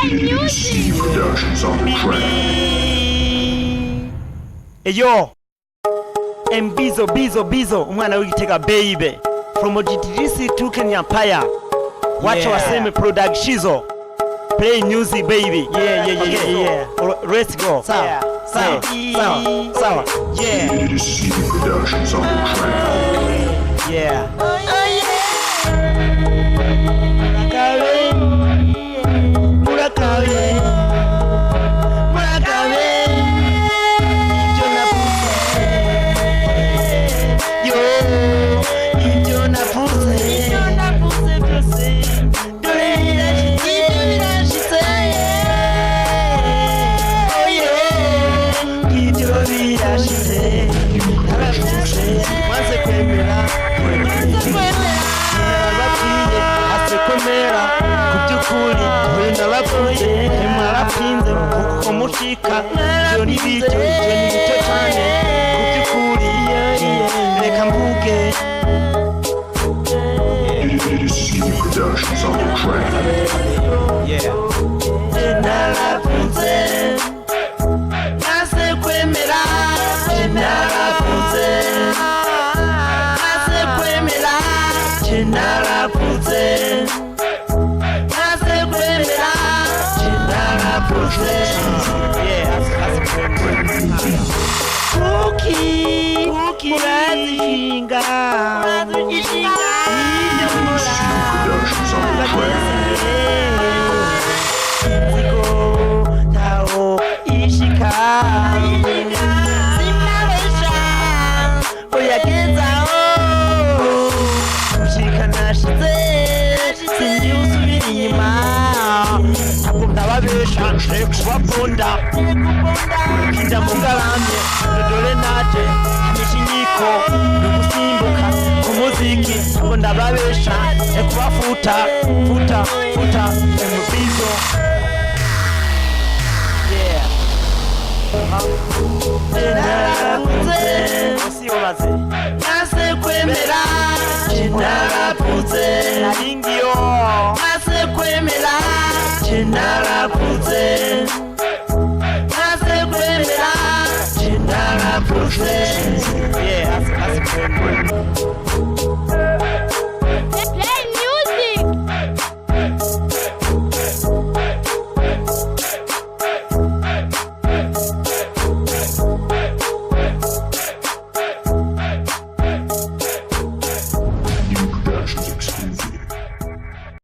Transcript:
Steve Productions on the track. Eyo Bizo umwana w'Igitega baby from GTDC to Kenya Empire. Watch our same product Shizo. Play music baby. Yeah. Let's go. Sawa. Yeah. It is Steve Productions on the track. Yeah. Pinze kumushika byo ni bito cyane kubyukuri reka mvuge It is Steve Productions on the track. narafunze nase kwemera narafunze nase kwemera narafunze nase kwemera Cookie, urazinga Productions on the track. Ziko tao ishika Simabesha Oyageza Ushika nashize Sindi usubira inyuma Ntabwo ndababesha nje kubakunda Kinda mugaramye dore naje Imishingiko Nugusimbuka Kumuziki Ntabwo ndababesha kubafuta Umubizo Yeah Narakunze Nase kwemera Narakunze